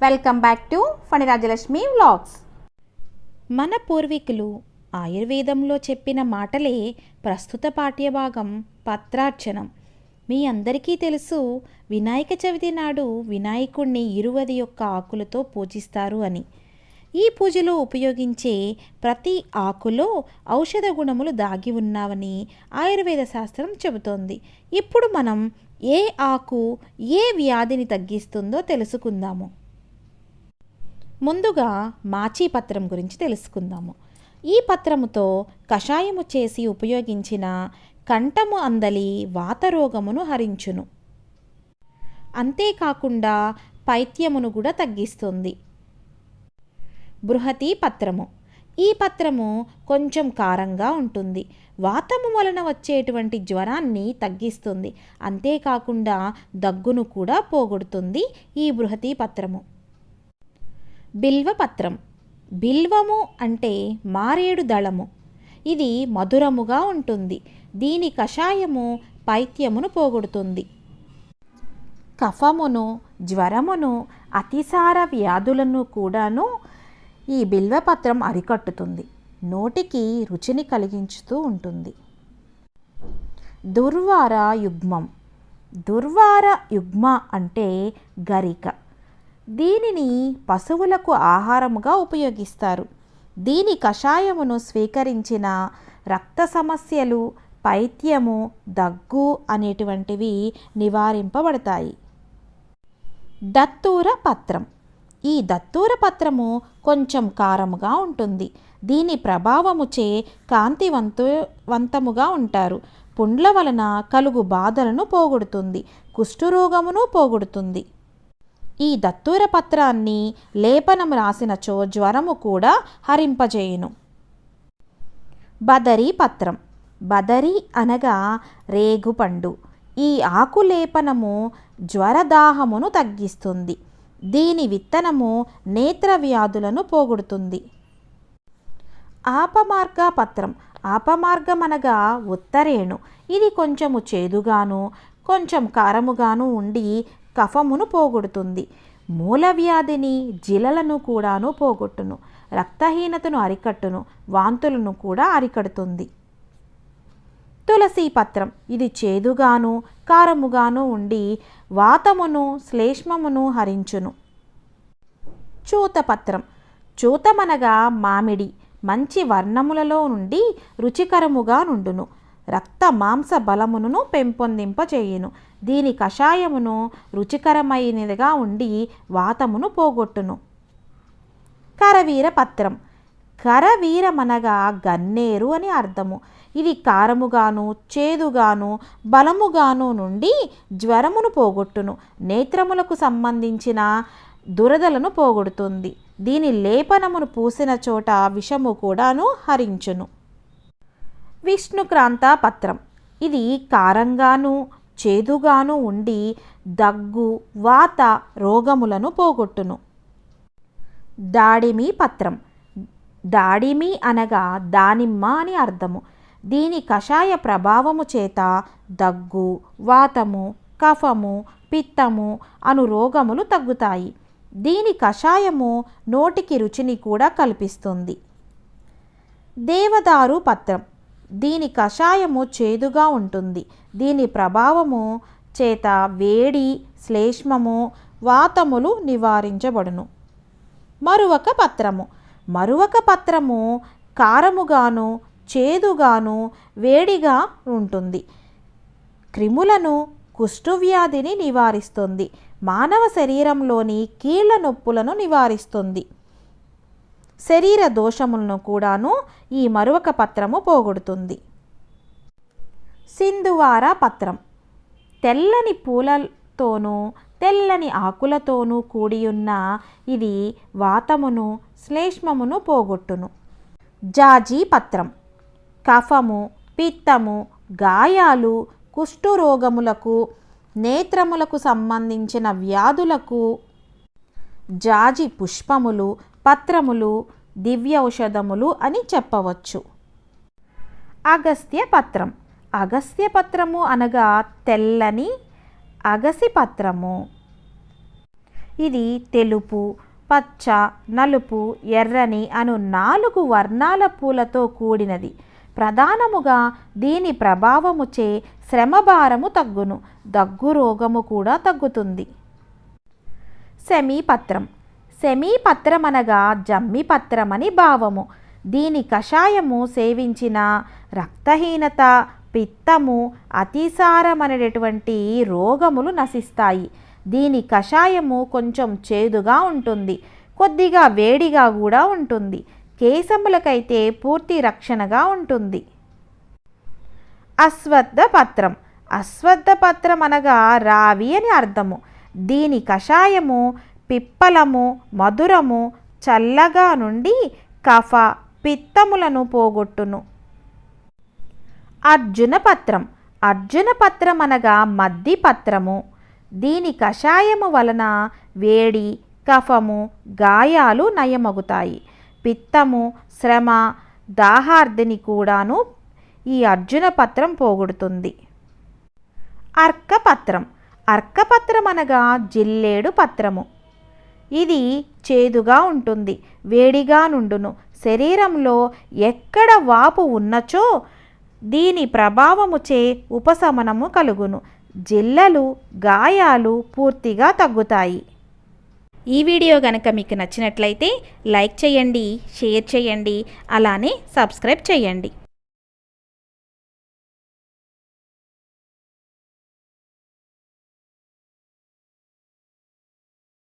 Welcome back to Phani Rajalakshmi vlogs. మన పూర్వీకులు ఆయుర్వేదంలో చెప్పిన మాటలే ప్రస్తుత పాఠ్యభాగం పత్రార్చనం. మీ అందరికీ తెలుసు, వినాయక చవితి నాడు వినాయకుణ్ణి 21 ఆకులతో పూజిస్తారు అని. ఈ పూజలో ఉపయోగించే ప్రతి ఆకులో ఔషధ గుణములు దాగి ఉన్నావని ఆయుర్వేద శాస్త్రం చెబుతోంది. ఇప్పుడు మనం ఏ ఆకు ఏ వ్యాధిని తగ్గిస్తుందో తెలుసుకుందాము. ముందుగా మాచీపత్రం గురించి తెలుసుకుందాము. ఈ పత్రముతో కషాయము చేసి ఉపయోగించిన కంఠము అందలి వాతరోగమును హరించును. అంతేకాకుండా పైత్యమును కూడా తగ్గిస్తుంది. బృహతి పత్రము. ఈ పత్రము కొంచెం కారంగా ఉంటుంది. వాతము వలన వచ్చేటువంటి జ్వరాన్ని తగ్గిస్తుంది. అంతేకాకుండా దగ్గును కూడా పోగొడుతుంది ఈ బృహతి పత్రము. బిల్వపత్రం. బిల్వము అంటే మారేడు దళము. ఇది మధురముగా ఉంటుంది. దీని కషాయము పైత్యమును పోగొడుతుంది. కఫమును, జ్వరమును, అతిసార వ్యాధులను కూడాను ఈ బిల్వపత్రం అరికట్టుతుంది. నోటికి రుచిని కలిగించుతూ ఉంటుంది. దుర్వార యుగ్మం. దుర్వార యుగ్మ అంటే గరిక. దీనిని పశువులకు ఆహారముగా ఉపయోగిస్తారు. దీని కషాయమును స్వీకరించిన రక్త సమస్యలు, పైత్యము, దగ్గు అనేటువంటివి నివారింపబడతాయి. దత్తూర పత్రం. ఈ దత్తూర పత్రము కొంచెం కారముగా ఉంటుంది. దీని ప్రభావముచే కాంతివంతముగా ఉంటారు. పుండ్ల వలన కలుగు బాధలను పోగొడుతుంది. కుష్ఠరోగమును పోగొడుతుంది. ఈ దత్తూర పత్రాన్ని లేపనం రాసినచో జ్వరము కూడా హరింపజేయును. బదరీ పత్రం. బదరి అనగా రేగుపండు. ఈ ఆకు లేపనము జ్వరదాహమును తగ్గిస్తుంది. దీని విత్తనము నేత్ర వ్యాధులను పోగొడుతుంది. ఆపమార్గ పత్రం. ఆపమార్గం అనగా ఉత్తరేణు. ఇది కొంచెము చేదుగాను కొంచెం కారముగాను ఉండి కఫమును పోగొడుతుంది. మూలవ్యాధిని, జిలలను కూడాను పోగొట్టును. రక్తహీనతను అరికట్టును. వాంతులను కూడా అరికడుతుంది. తులసి పత్రం. ఇది చేదుగాను కారముగాను ఉండి వాతమును, శ్లేష్మమును హరించును. చూతపత్రం. చూతమనగా మామిడి. మంచి వర్ణములలో నుండి రుచికరముగా నుండును. రక్త మాంస బలమును పెంపొందింపచేయును. దీని కషాయమును రుచికరమైనదిగా ఉండి వాతమును పోగొట్టును. కరవీర పత్రం. కరవీరమనగా గన్నేరు అని అర్థము. ఇది కారముగాను చేదుగాను బలముగాను నుండి జ్వరమును పోగొట్టును. నేత్రములకు సంబంధించిన దురదలను పోగొడుతుంది. దీని లేపనమును పూసిన చోట విషము కూడాను హరించును. విష్ణుక్రాంత పత్రం. ఇది కారంగాను చేదుగాను ఉండి దగ్గు, వాత రోగములను పోగొట్టును. దాడిమి పత్రం. దాడిమి అనగా దానిమ్మ అని అర్థము. దీని కషాయ ప్రభావము చేత దగ్గు, వాతము, కఫము, పిత్తము అను రోగములు తగ్గుతాయి. దీని కషాయము నోటికి రుచిని కూడా కల్పిస్తుంది. దేవదారు పత్రం. దీని కషాయము చేదుగా ఉంటుంది. దీని ప్రభావము చేత వేడి, శ్లేష్మము, వాతములు నివారించబడును. మరువక పత్రము. మరువక పత్రము కారముగాను చేదుగాను వేడిగా ఉంటుంది. క్రిములను, కుష్ఠవ్యాధిని నివారిస్తుంది. మానవ శరీరంలోని కీళ్ళ నొప్పులను నివారిస్తుంది. శరీర దోషములను కూడాను ఈ మరువక పత్రము పోగొడుతుంది. సింధువార పత్రం. తెల్లని పూలతోనూ తెల్లని ఆకులతోనూ కూడియున్న ఇది వాతమును, శ్లేష్మమును పోగొట్టును. జాజి పత్రం. కఫము, పిత్తము, గాయాలు, కుష్ఠరోగములకు, నేత్రములకు సంబంధించిన వ్యాధులకు జాజి పుష్పములు, పత్రములు దివ్యౌషధములు అని చెప్పవచ్చు. అగస్త్య పత్రం. అగస్త్య పత్రము అనగా తెల్లని అగసి పత్రము. ఇది తెలుపు, పచ్చ, నలుపు, ఎర్రని అను 4 వర్ణాల పూలతో కూడినది. ప్రధానముగా దీని ప్రభావముచే శ్రమభారము తగ్గును, దగ్గు రోగము కూడా తగ్గుతుంది. శమీపత్రం. శమీపత్రం అనగా జమ్మిపత్రమని భావము. దీని కషాయము సేవించిన రక్తహీనత, పిత్తము, అతిసారమనేటటువంటి రోగములు నశిస్తాయి. దీని కషాయము కొంచెం చేదుగా ఉంటుంది, కొద్దిగా వేడిగా కూడా ఉంటుంది. కేశములకైతే పూర్తి రక్షణగా ఉంటుంది. అశ్వత్థ పత్రం. అశ్వత్థ పత్రం అనగా రావి అని అర్థము. దీని కషాయము పిప్పలము, మధురము, చల్లగా నుండి కఫ, పిత్తములను పోగొట్టును. అర్జున పత్రం. అర్జున పత్రం అనగా మద్ది పత్రము. దీని కషాయము వలన వేడి, కఫము, గాయాలు నయమగుతాయి. పిత్తము, శ్రమ, దాహార్దిని కూడాను ఈ అర్జున పత్రం పోగొడుతుంది. అర్కపత్రం. అర్కపత్రం అనగా జిల్లేడు పత్రము. ఇది చేదుగా ఉంటుంది, వేడిగా నుండును. శరీరంలో ఎక్కడ వాపు ఉన్నచో దీని ప్రభావముచే ఉపశమనము కలుగును. జిల్లలు, గాయాలు పూర్తిగా తగ్గుతాయి. ఈ వీడియో గనక మీకు నచ్చినట్లయితే లైక్ చేయండి, షేర్ చేయండి, అలానే సబ్స్క్రైబ్ చేయండి.